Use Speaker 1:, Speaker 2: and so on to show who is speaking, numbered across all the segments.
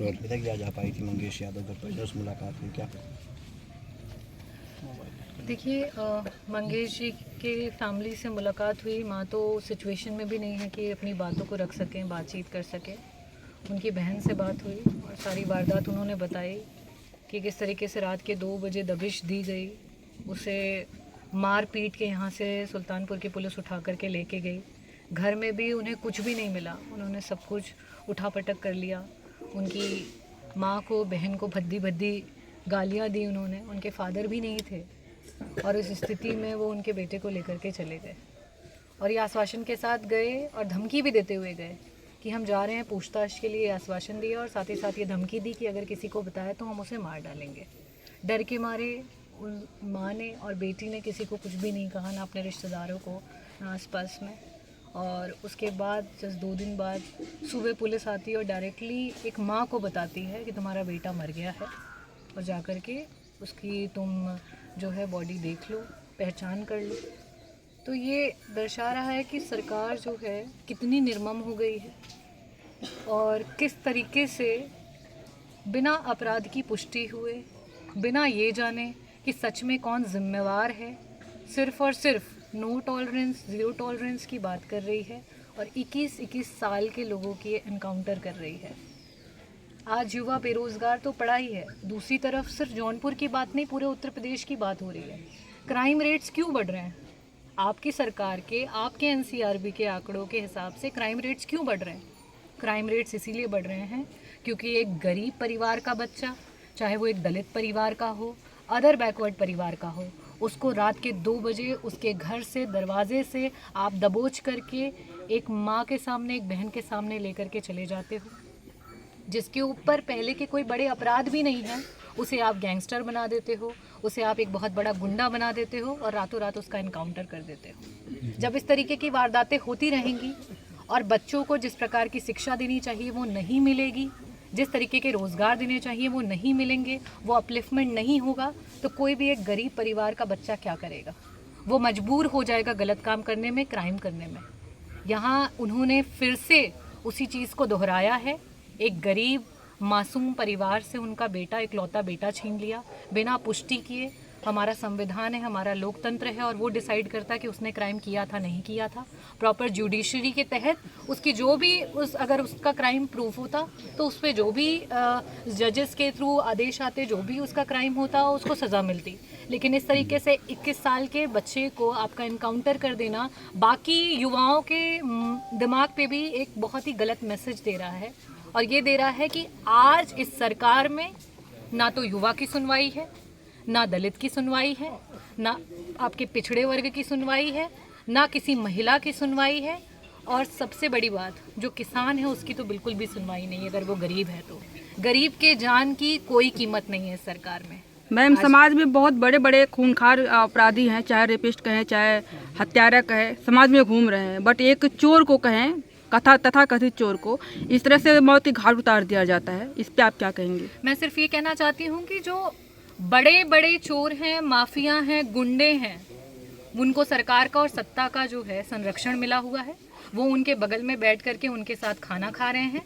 Speaker 1: विधायक आज आप आई थी मंगेश यादव घर पर, जस्ट मुलाकात हुई क्या?
Speaker 2: देखिए, मंगेश जी के फैमिली से मुलाकात हुई। माँ तो सिचुएशन में भी नहीं है कि अपनी बातों को रख सकें, बातचीत कर सकें। उनकी बहन से बात हुई और सारी वारदात उन्होंने बताई कि किस तरीके से रात के 2 बजे दबिश दी गई, उसे मार पीट के यहाँ से सुल्तानपुर की पुलिस उठा करके लेके गई। घर में भी उन्हें कुछ भी नहीं मिला, उन्होंने सब कुछ उठा पटक कर लिया। उनकी माँ को, बहन को भद्दी भद्दी गालियाँ दी उन्होंने। उनके फादर भी नहीं थे और इस स्थिति में वो उनके बेटे को लेकर के चले गए और ये आश्वासन के साथ गए और धमकी भी देते हुए गए कि हम जा रहे हैं पूछताछ के लिए। आश्वासन दिया और साथ ही साथ ये धमकी दी कि अगर किसी को बताया तो हम उसे मार डालेंगे। डर के मारे उन माँ ने और बेटी ने किसी को कुछ भी नहीं कहा, ना अपने रिश्तेदारों को, ना आसपास में। और उसके बाद जस्ट 2 दिन बाद सुबह पुलिस आती है और डायरेक्टली एक माँ को बताती है कि तुम्हारा बेटा मर गया है और जा कर के उसकी तुम जो है बॉडी देख लो, पहचान कर लो। तो ये दर्शा रहा है कि सरकार जो है कितनी निर्मम हो गई है और किस तरीके से बिना अपराध की पुष्टि हुए, बिना ये जाने कि सच में कौन जिम्मेवार है, सिर्फ और सिर्फ नो टॉलरेंस, ज़ीरो टॉलरेंस की बात कर रही है और 21-21 साल के लोगों की एनकाउंटर कर रही है। आज युवा बेरोज़गार तो पड़ा ही है, दूसरी तरफ सिर्फ जौनपुर की बात नहीं, पूरे उत्तर प्रदेश की बात हो रही है। क्राइम रेट्स क्यों बढ़ रहे हैं? आपकी सरकार के, आपके एनसीआरबी के आंकड़ों के हिसाब से क्राइम रेट्स क्यों बढ़ रहे हैं? क्राइम रेट्स इसीलिए बढ़ रहे हैं क्योंकि एक गरीब परिवार का बच्चा, चाहे वो एक दलित परिवार का हो, अदर बैकवर्ड परिवार का हो, उसको रात के 2 बजे उसके घर से, दरवाजे से आप दबोच करके एक माँ के सामने, एक बहन के सामने लेकर के चले जाते हो, जिसके ऊपर पहले के कोई बड़े अपराध भी नहीं हैं, उसे आप गैंगस्टर बना देते हो, उसे आप एक बहुत बड़ा गुंडा बना देते हो और रातों रात उसका इनकाउंटर कर देते हो। जब इस तरीके की वारदातें होती रहेंगी और बच्चों को जिस प्रकार की शिक्षा देनी चाहिए वो नहीं मिलेगी, जिस तरीके के रोज़गार देने चाहिए वो नहीं मिलेंगे, वो अपलिफ्टमेंट नहीं होगा, तो कोई भी एक गरीब परिवार का बच्चा क्या करेगा? वो मजबूर हो जाएगा गलत काम करने में, क्राइम करने में। यहाँ उन्होंने फिर से उसी चीज़ को दोहराया है। एक गरीब मासूम परिवार से उनका बेटा, इकलौता बेटा छीन लिया बिना पुष्टि किए। हमारा संविधान है, हमारा लोकतंत्र है और वो डिसाइड करता है कि उसने क्राइम किया था, नहीं किया था। प्रॉपर जुडिशरी के तहत उसकी जो भी अगर उसका क्राइम प्रूफ होता तो उस पर जो भी जजेस के थ्रू आदेश आते, जो भी उसका क्राइम होता उसको सज़ा मिलती। लेकिन इस तरीके से 21 साल के बच्चे को आपका इनकाउंटर कर देना बाकी युवाओं के दिमाग पे भी एक बहुत ही गलत मैसेज दे रहा है और ये दे रहा है कि आज इस सरकार में ना तो युवा की सुनवाई है, ना दलित की सुनवाई है, ना आपके पिछड़े वर्ग की सुनवाई है, ना किसी महिला की सुनवाई है और सबसे बड़ी बात, जो किसान है उसकी तो बिल्कुल भी सुनवाई नहीं है। अगर वो गरीब है तो गरीब के जान की कोई कीमत नहीं है सरकार में।
Speaker 3: मैम, समाज में बहुत बड़े बड़े खूंखार अपराधी हैं, चाहे रेपिस्ट कहें, चाहे हत्यारा कहें, समाज में घूम रहे हैं। बट एक चोर को कहें, तथा कथित चोर को इस तरह से मौत के घाट उतार दिया जाता है, इस पे आप क्या कहेंगे?
Speaker 2: मैं सिर्फ ये कहना चाहती हूँ कि जो बड़े बड़े चोर हैं, माफिया हैं, गुंडे हैं, उनको सरकार का और सत्ता का जो है संरक्षण मिला हुआ है। वो उनके बगल में बैठ करके उनके साथ खाना खा रहे हैं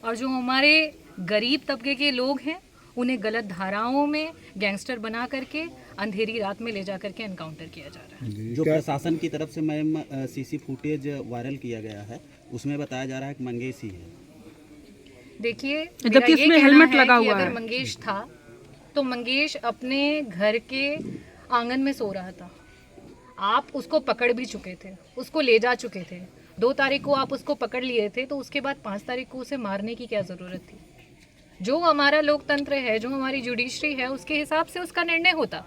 Speaker 2: और जो हमारे गरीब तबके के लोग हैं उन्हें गलत धाराओं में गैंगस्टर बना करके अंधेरी रात में ले जा करके एनकाउंटर किया जा रहा है।
Speaker 1: जो प्रशासन की तरफ से मैम सीसी फुटेज वायरल किया गया है, उसमें बताया जा रहा है कि मंगेश ही है।
Speaker 2: देखिए,
Speaker 3: जबकि इसमें हेलमेट लगा हुआ है।
Speaker 2: अगर मंगेश था तो मंगेश अपने घर के आंगन में सो रहा था। आप उसको पकड़ भी चुके थे, उसको ले जा चुके थे। 2 तारीख को आप उसको पकड़ लिए थे, तो उसके बाद 5 तारीख को उसे मारने की क्या ज़रूरत थी? जो हमारा लोकतंत्र है, जो हमारी जुडिशरी है, उसके हिसाब से उसका निर्णय होता।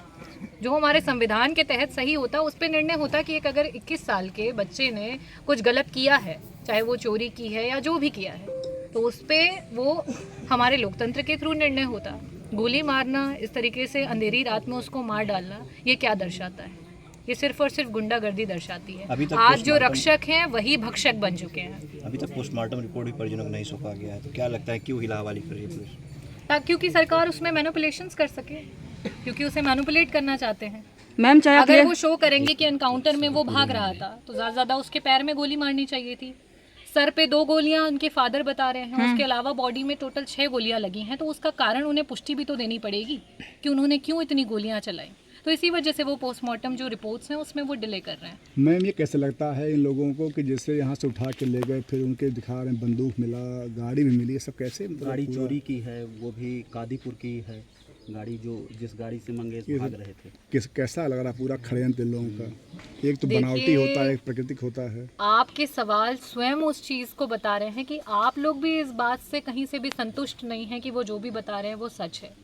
Speaker 2: जो हमारे संविधान के तहत सही होता, उस पर निर्णय होता कि एक अगर 21 साल के बच्चे ने कुछ गलत किया है, चाहे वो चोरी की है या जो भी किया है, तो उस पर वो हमारे लोकतंत्र के थ्रू निर्णय होता। गोली मारना, इस तरीके से अंधेरी रात में उसको मार डालना, ये क्या दर्शाता है? ये सिर्फ और सिर्फ गुंडागर्दी दर्शाती है। आज जो रक्षक हैं वही भक्षक बन चुके हैं।
Speaker 1: अभी तक पोस्टमार्टम रिपोर्ट भी परिजनों को नहीं सौंपा गया है, तो क्या लगता है क्यों हिला हवाली कर रही है पुलिस?
Speaker 2: क्योंकि सरकार उसमें मैनिपुलेशंस कर सके, क्योंकि उसे मैनिपुलेट करना चाहते हैं।
Speaker 3: मैम, चाहे
Speaker 2: अगर वो शो करेंगे कि एनकाउंटर में वो भाग रहा था तो ज़्यादा उसके पैर में गोली मारनी चाहिए थी। सर पे 2 गोलियां उनके फादर बता रहे हैं, उसके अलावा बॉडी में टोटल 6 गोलियां लगी हैं। तो उसका कारण उन्हें पुष्टि भी तो देनी पड़ेगी कि उन्होंने क्यों इतनी गोलियां चलाई। तो इसी वजह से वो पोस्टमार्टम जो रिपोर्ट्स हैं उसमें वो डिले कर रहे हैं।
Speaker 4: मैम ये कैसे लगता है इन लोगों को कि जैसे यहाँ से उठा के ले गए, फिर उनके दिखा रहे हैं बंदूक मिला, गाड़ी भी मिली, ये सब कैसे
Speaker 1: गाड़ी चोरी की है, वो भी कादीपुर की है गाड़ी, जो जिस गाड़ी से मंगेश भाग रहे थे।
Speaker 4: कैसा लग रहा पूरा षड्यंत्र इन लोगों का? एक तो बनावटी होता है, एक प्राकृतिक होता है।
Speaker 2: आपके सवाल स्वयं उस चीज़ को बता रहे हैं कि आप लोग भी इस बात से कहीं से भी संतुष्ट नहीं हैं कि वो जो भी बता रहे हैं वो सच है।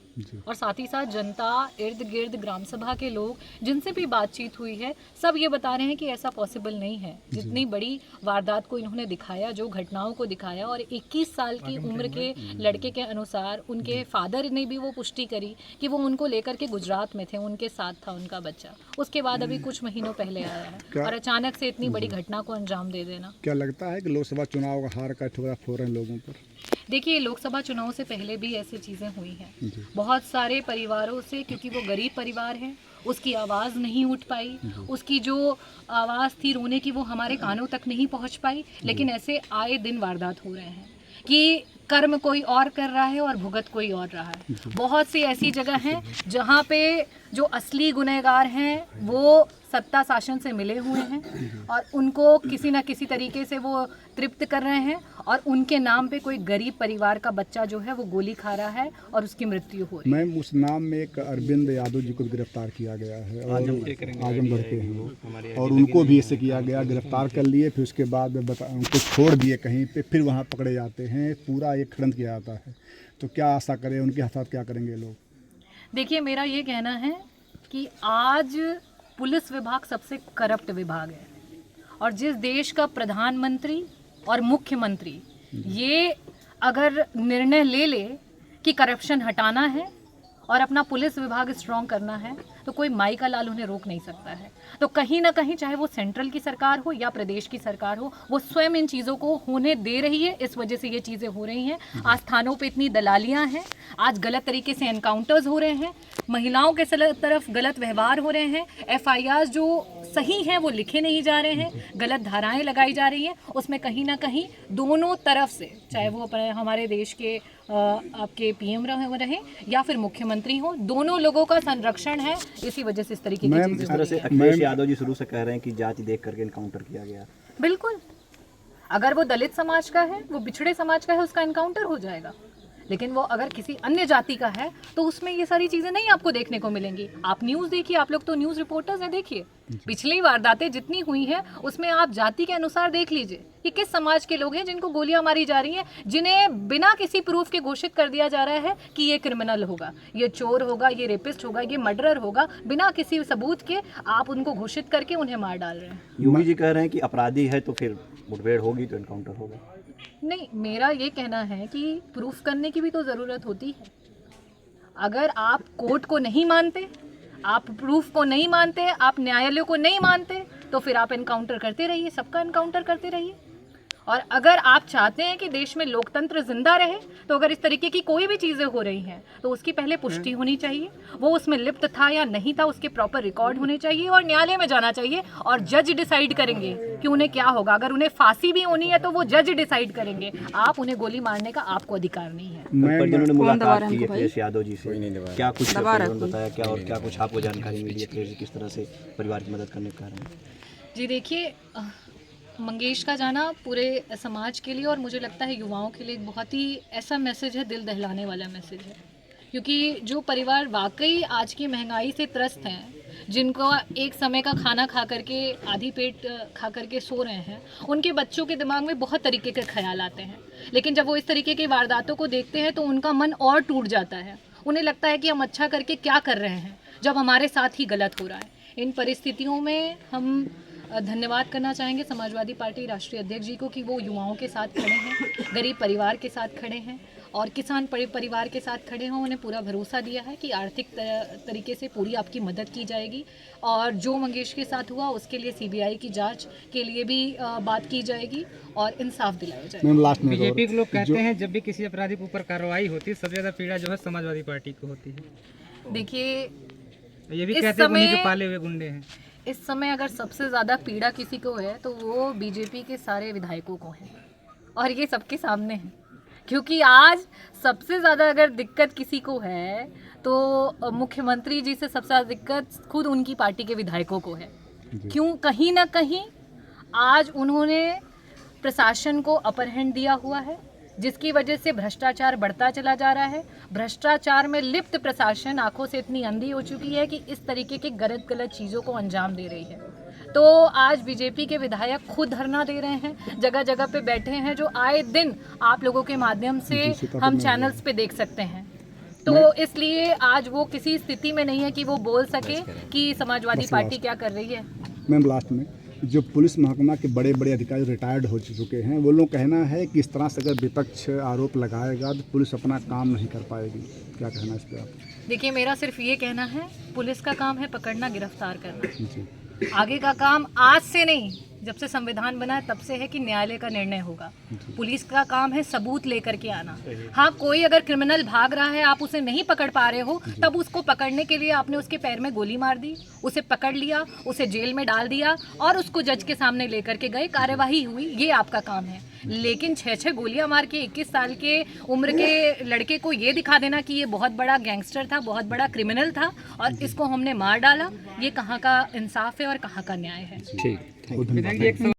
Speaker 2: और साथ ही साथ जनता, इर्द गिर्द ग्राम सभा के लोग जिनसे भी बातचीत हुई है, सब ये बता रहे हैं कि ऐसा पॉसिबल नहीं है। जितनी बड़ी वारदात को इन्होंने दिखाया, जो घटनाओं को दिखाया, और 21 साल की उम्र के लड़के के अनुसार उनके फादर ने भी वो पुष्टि करी कि वो उनको लेकर के गुजरात में थे, उनके साथ था उनका बच्चा। उसके बाद अभी कुछ महीनों पहले आया है, और अचानक से इतनी बड़ी घटना को अंजाम दे देना।
Speaker 4: क्या लगता है कि लोकसभा चुनाव का हार का ठुकरा फोड़ रहे हैं लोगों पर?
Speaker 2: देखिए, लोकसभा चुनाव से पहले भी ऐसी चीज़ें हुई हैं। बहुत सारे परिवारों से, क्योंकि वो गरीब परिवार है, उसकी आवाज़ नहीं उठ पाई, उसकी जो आवाज़ थी रोने की वो हमारे कानों तक नहीं पहुंच पाई। लेकिन ऐसे आए दिन वारदात हो रहे हैं कि कर्म कोई और कर रहा है और भुगत कोई और रहा है। बहुत सी ऐसी जगह हैं जहाँ पे जो असली गुनहगार हैं वो सत्ता शासन से मिले हुए हैं और उनको किसी न किसी तरीके से वो तृप्त कर रहे हैं, और उनके नाम पे कोई गरीब परिवार का बच्चा जो है वो गोली खा रहा है और उसकी मृत्यु हो रही है।
Speaker 4: मैम, उस नाम में एक अरविंद यादव जी को गिरफ्तार किया गया है, और आजमगढ़ के हैं वो, और उनको भी ऐसे किया गया, गिरफ्तार कर लिए, फिर उसके बाद उनको छोड़ दिए कहीं पे, फिर वहाँ पकड़े जाते हैं, पूरा एक षड्यंत्र किया जाता है। तो क्या आशा करें, उनके साथ क्या करेंगे लोग?
Speaker 2: देखिए, मेरा ये कहना है कि आज पुलिस विभाग सबसे करप्ट विभाग है, और जिस देश का प्रधानमंत्री और मुख्यमंत्री ये अगर निर्णय ले ले कि करप्शन हटाना है और अपना पुलिस विभाग स्ट्रॉन्ग करना है, तो कोई माई का लाल उन्हें रोक नहीं सकता है। तो कहीं ना कहीं, चाहे वो सेंट्रल की सरकार हो या प्रदेश की सरकार हो, वो स्वयं इन चीज़ों को होने दे रही है। इस वजह से ये चीज़ें हो रही हैं। आज थानों पे इतनी दलालियां हैं, आज गलत तरीके से एनकाउंटर्स हो रहे हैं, महिलाओं के तरफ गलत व्यवहार हो रहे हैं, FIR जो सही हैं वो लिखे नहीं जा रहे हैं, गलत धाराएं लगाई जा रही हैं। उसमें कहीं ना कहीं दोनों तरफ से, चाहे वो हमारे देश के आपके PM रहे या फिर मुख्यमंत्री हो, दोनों लोगों का संरक्षण है। इसी वजह से इस तरीके की चीजें
Speaker 1: इस तरह से अखिलेश यादव जी शुरू से कह रहे हैं कि जाति देख करके इनकाउंटर किया गया।
Speaker 2: बिल्कुल, अगर वो दलित समाज का है, वो पिछड़े समाज का है, उसका इनकाउंटर हो जाएगा। लेकिन वो अगर किसी अन्य जाति का है तो उसमें ये सारी चीज़ें नहीं आपको देखने को मिलेंगी। आप न्यूज़ देखिए, आप लोग तो न्यूज़ रिपोर्टर्स हैं, देखिए पिछली वारदातें जितनी हुई हैं उसमें आप जाति के अनुसार देख लीजिए कि किस समाज के लोग हैं जिनको गोलियां मारी जा रही हैं, जिन्हें बिना किसी प्रूफ के घोषित कर दिया जा रहा है कि ये क्रिमिनल होगा, ये चोर होगा, ये रेपिस्ट होगा, ये मर्डरर होगा। बिना किसी सबूत के आप उनको घोषित करके उन्हें मार डाल रहे हैं।
Speaker 1: योगी जी कह रहे हैं कि अपराधी है तो फिर मुठभेड़ होगी तो एनकाउंटर होगा।
Speaker 2: नहीं, मेरा ये कहना है कि प्रूफ करने की भी तो ज़रूरत होती है। अगर आप कोर्ट को नहीं मानते, आप प्रूफ को नहीं मानते, आप न्यायालय को नहीं मानते, तो फिर आप एनकाउंटर करते रहिए, सबका एनकाउंटर करते रहिए। और अगर आप चाहते हैं कि देश में लोकतंत्र जिंदा रहे, तो अगर इस तरीके की कोई भी चीज़ें हो रही हैं तो उसकी पहले पुष्टि होनी चाहिए, वो उसमें लिप्त था या नहीं था उसके प्रॉपर रिकॉर्ड होने चाहिए, और न्यायालय में जाना चाहिए और जज डिसाइड करेंगे कि उन्हें क्या होगा। अगर उन्हें फांसी भी होनी है तो वो जज डिसाइड करेंगे। आप उन्हें गोली मारने का आपको अधिकार नहीं है।
Speaker 1: जिन्होंने मुलाकात की अखिलेश यादव जी से, क्या कुछ बताया, क्या और क्या कुछ आपको जानकारी मिली अखिलेश जी किस तरह से परिवार की मदद करने का कारण?
Speaker 2: जी देखिए, मंगेश का जाना पूरे समाज के लिए और मुझे लगता है युवाओं के लिए एक बहुत ही ऐसा मैसेज है, दिल दहलाने वाला मैसेज है। क्योंकि जो परिवार वाकई आज की महंगाई से त्रस्त हैं, जिनको एक समय का खाना खा करके आधी पेट खा करके सो रहे हैं, उनके बच्चों के दिमाग में बहुत तरीके के ख्याल आते हैं। लेकिन जब वो इस तरीके की वारदातों को देखते हैं तो उनका मन और टूट जाता है। उन्हें लगता है कि हम अच्छा करके क्या कर रहे हैं जब हमारे साथ ही गलत हो रहा है। इन परिस्थितियों में हम धन्यवाद करना चाहेंगे समाजवादी पार्टी राष्ट्रीय अध्यक्ष जी को कि वो युवाओं के साथ खड़े हैं, गरीब परिवार के साथ खड़े हैं और किसान परिवार के साथ खड़े हों। उन्हें पूरा भरोसा दिया है कि आर्थिक तरीके से पूरी आपकी मदद की जाएगी, और जो मंगेश के साथ हुआ उसके लिए CBI की जांच के लिए भी बात की जाएगी और इंसाफ दिलाया जाएगा।
Speaker 5: बीजेपी के लोग कहते हैं जब भी किसी अपराधी के ऊपर कार्रवाई होती है सबसे ज़्यादा पीड़ा जो है समाजवादी पार्टी को होती है।
Speaker 2: देखिए,
Speaker 5: ये भी कहते हैं उन्हीं के पाले हुए गुंडे हैं।
Speaker 2: इस समय अगर सबसे ज़्यादा पीड़ा किसी को है तो वो BJP के सारे विधायकों को है। और ये सबके सामने है। क्योंकि आज सबसे ज़्यादा अगर दिक्कत किसी को है तो मुख्यमंत्री जी से सबसे ज़्यादा दिक्कत खुद उनकी पार्टी के विधायकों को है। क्यों? कहीं ना कहीं आज उन्होंने प्रशासन को अपर हैंड दिया हुआ है, जिसकी वजह से भ्रष्टाचार बढ़ता चला जा रहा है। भ्रष्टाचार में लिप्त प्रशासन आंखों से इतनी अंधी हो चुकी है कि इस तरीके के गलत चीज़ों को अंजाम दे रही है। तो आज बीजेपी के विधायक खुद धरना दे रहे हैं, जगह जगह पे बैठे हैं, जो आए दिन आप लोगों के माध्यम से हम चैनल्स पे देख सकते हैं। तो इसलिए आज वो किसी स्थिति में नहीं है कि वो बोल सके कि समाजवादी पार्टी क्या कर रही है।
Speaker 4: मैम लास्ट में जो पुलिस महकमा के बड़े बड़े अधिकारी रिटायर्ड हो चुके हैं, वो लोग कहना है कि इस तरह से अगर विपक्ष आरोप लगाएगा तो पुलिस अपना काम नहीं कर पाएगी। क्या कहना है इस पर आप?
Speaker 2: देखिए, मेरा सिर्फ ये कहना है, पुलिस का काम है पकड़ना, गिरफ्तार करना।
Speaker 4: जी।
Speaker 2: आगे का काम आज से नहीं, जब से संविधान बना है तब से है कि न्यायालय का निर्णय होगा। पुलिस का काम है सबूत लेकर के आना। हाँ, कोई अगर क्रिमिनल भाग रहा है, आप उसे नहीं पकड़ पा रहे हो, तब उसको पकड़ने के लिए आपने उसके पैर में गोली मार दी, उसे पकड़ लिया, उसे जेल में डाल दिया और उसको जज के सामने लेकर के गए, कार्यवाही हुई, ये आपका काम है। लेकिन 6 गोलियां मार के 21 साल के उम्र के लड़के को ये दिखा देना कि ये बहुत बड़ा गैंगस्टर था, बहुत बड़ा क्रिमिनल था और इसको हमने मार डाला, ये कहाँ का इंसाफ है और कहाँ का न्याय है।
Speaker 1: ठीक।
Speaker 5: विधायक जी,